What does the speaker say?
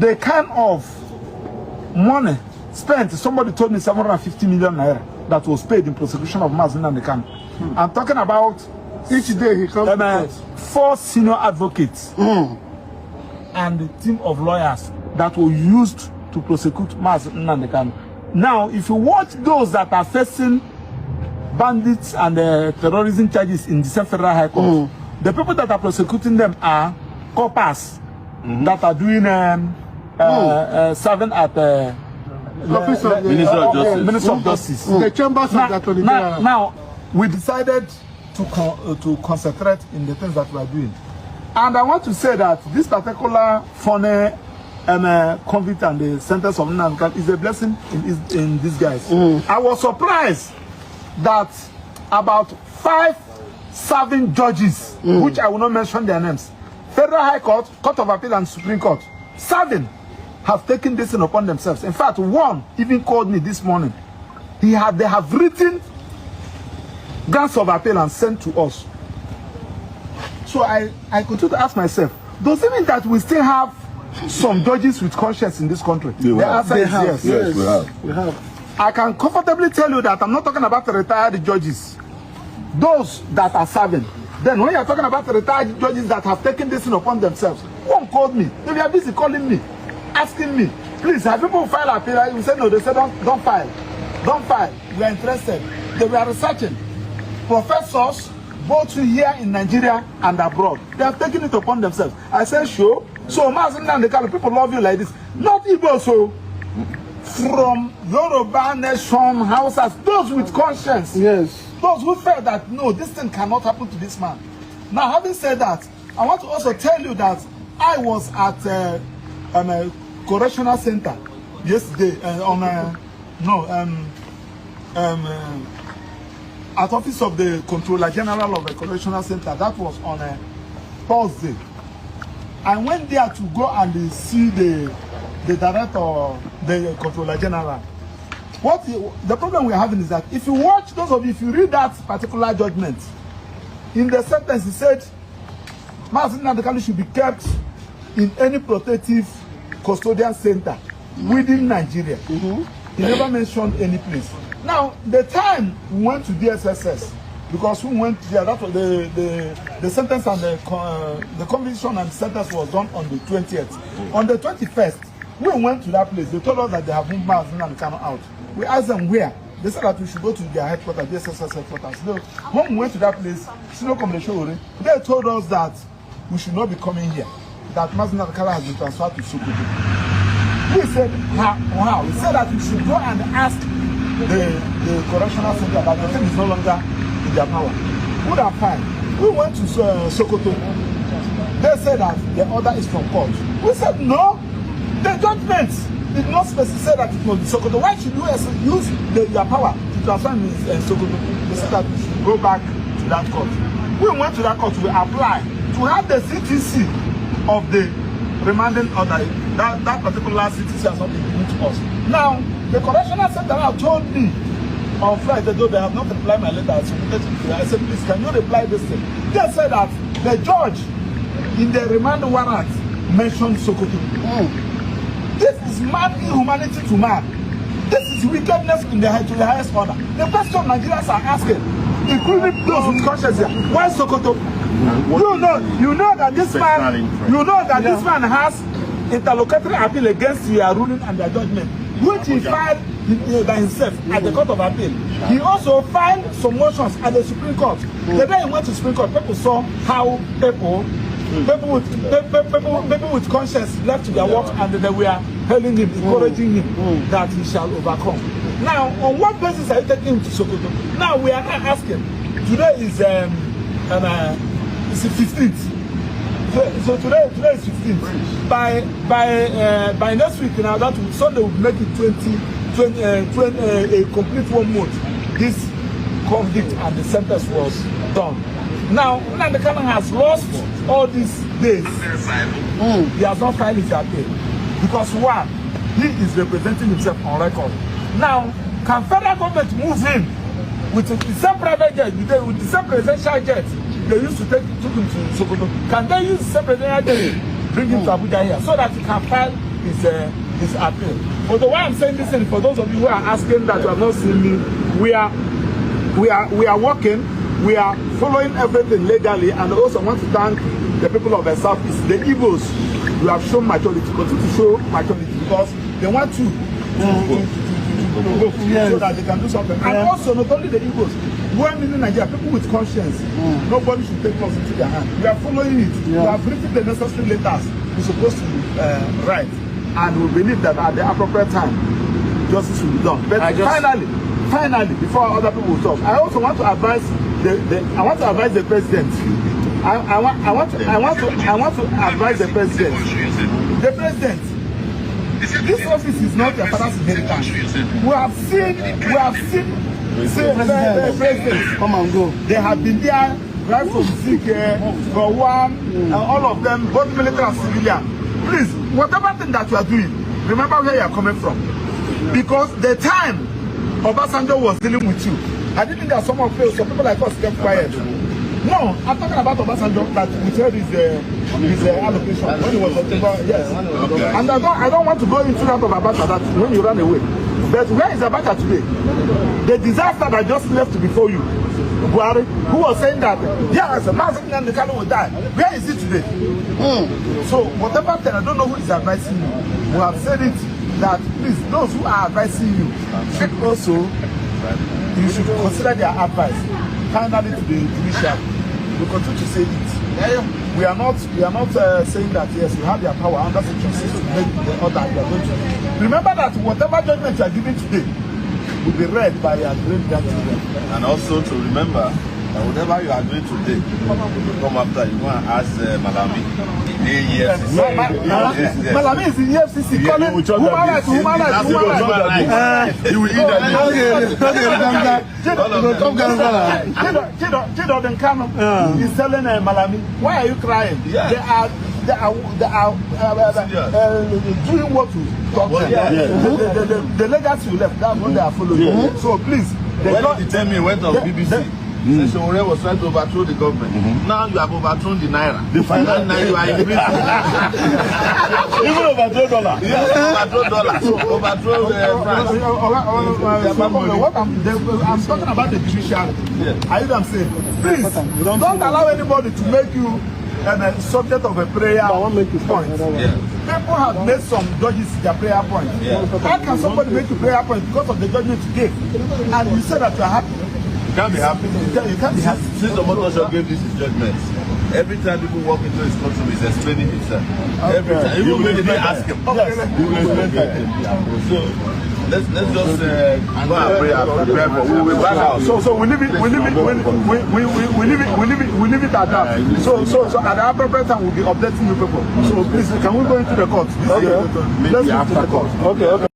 the kind of money spent, somebody told me 750 million naira that was paid in prosecution of Nnamdi Kanu. I'm talking about each day he comes 4 senior advocates and a team of lawyers that were used to prosecute Nnamdi Kanu. Now, if you watch those that are facing bandits and terrorism charges in the same Federal High Court, the people that are prosecuting them are coppers that are doing serving at Minister of Justice. The chambers of the Attorney General. Now, we decided to concentrate in the things that we are doing. And I want to say that this particular funny convict and the sentence of Nnamdi Kanu is a blessing in disguise. I was surprised that about 5 serving judges, which I will not mention their names, Federal High Court, Court of Appeal and Supreme Court, serving, have taken this thing upon themselves. In fact, one even called me this morning. They have written grants of appeal and sent to us. So I continue to ask myself, does it mean that we still have some judges with conscience in this country? The answer is yes. Yes, we have. I can comfortably tell you that I'm not talking about the retired judges, those that are serving. Then when you're talking about the retired judges that have taken this thing upon themselves, one called me. They are busy calling me, asking me, please, have people filed appeal? We said no. They said don't file. Don't file. We are interested. They were researching. Professors, both here in Nigeria and abroad, they have taken it upon themselves. I said, sure. So, Nnamdi Kanu, people love you like this. Not Igbo, so from Yoruba nation, houses, those with conscience. Yes. Those who felt that, no, this thing cannot happen to this man. Now, having said that, I want to also tell you that I was at a correctional center yesterday at office of the Controller General of the Correctional Center. That was on a Thursday. I went there to go and see the director, the Controller General. The problem we're having is that if you watch, those of you, if you read that particular judgment, in the sentence he said, Nnamdi Kanu should be kept in any protective custodian center within Nigeria. He never mentioned any place. Now, the time we went to DSSS, because we went there, that was the sentence and the conviction and the sentence was done on the 20th. On the 21st, we went to that place. They told us that they have moved Nnamdi Kanu out. We asked them where. They said that we should go to their headquarters, DSSS headquarters. So, when we went to that place, they told us that we should not be coming here. That Nnamdi Kanu has been transferred to Sokoto. We said, how? We said that we should go and ask the correctional center that the thing is no longer in their power. Good and fine. We went to Sokoto. They said that the order is from court. We said no. The judgment did not specify that it was Sokoto. Why should you use your power to transfer in Sokoto? They said that we should go back to that court. We went to that court to apply to have the CTC of the remanding order. That particular CTC has not been given to us. Now, the correctional center now told me on Friday, though they have not replied my letter, I said, please, can you reply this thing? They said that the judge in the remand warrant mentioned Sokoto. This is mad inhumanity to man. This is wickedness to the highest order. The question Nigerians are asking, including those with conscience here, why Sokoto? You know that this man has interlocutory appeal against your ruling and their judgment, which he filed by himself at the Court of Appeal. He also filed some motions at the Supreme Court. The day he went to Supreme Court, people saw how people with conscience left to their work and they were hailing him, encouraging him that he shall overcome. Now, on what basis are you taking him to Sokoto? Now, we are not asking. Today is the 15th. So today is 15th. By next week, now that Sunday will make it 20 a complete 1 month. This convict and the sentence was done. Now, Nnamdi Kanu has lost all these days. He has not filed his appeal. Because one, he is representing himself on record. Now, can federal government move in with the same private jet, with the same presidential jet they used to took him to Sokoto? Can they use the same presidential jet, bring him to Abuja here, so that he can file his appeal. But the way I'm saying this, and for those of you who are asking that you have not seen me, we are working, we are following everything legally, and also want to thank the people of the Southeast, the Igbos. You have shown maturity, continue to show maturity, because they want to go so that they can do something. And also, not only the Igbos, when in Nigeria, people with conscience, nobody should take laws into their hand. We are following it. We have written the necessary letters we're supposed to write, and we believe that at the appropriate time, justice will be done. But finally, before other people will talk, I also want to advise the president. I want to advise the president. The president, this office is not your father's inheritance. We have seen presidents come and go. They have been there right from Zike, for one, and all of them, both military and civilian. Please, whatever thing that you are doing, remember where you are coming from. Because the time Obasanjo was dealing with you, I didn't think that some people like us kept quiet. No, I'm talking about Obasanjo that we heard his allocation when he was on yes. Okay. And I don't want to go into that of Abacha that when you ran away. But where is Abacha today? The disaster that just left before you, Buhari, who was saying that yes, Nnamdi Kanu will die. Where is he today? So whatever thing, I don't know who is advising you. We have said it that please, those who are advising you should also consider their advice. Finally, to the judiciary, we continue to say it. We are not saying that yes, you have your power under Section 6 to make the order you are going to. Remember that whatever judgment you are giving today will be read by your great grandchildren. And also to remember that whatever you are doing today, come after you want to ask Malami. Malami is in EFCC calling human rights. He will eat Nnamdi Kanu is telling Malami, why are you crying? They are doing what you talk about. The legacy you left, that's what they are following. So please, when you tell me went on BBC. Session was trying to overthrow the government. Now you have overthrown the naira. The final naira you are in prison. Even overthrow dollar. Yes, overthrow dollar. So overthrow France. I'm talking about the judiciary. I hear them say, please don't allow anybody to make you a subject of a prayer point. People have made some judges their prayer point. How can somebody make a prayer point because of the judgment you gave? And you say that you are happy? You can't be happy. You can't be happy. Since the Motor gave this judgment, every time people walk into his courtroom, he's explaining himself. Every time. Even when they didn't ask him. Yes. So let's just go and pray and prepare for. We will back out. So we leave it. We leave it at that. So at the appropriate time we'll be updating you people. So please, can we go into the court? Okay. Let's go to the court. Okay.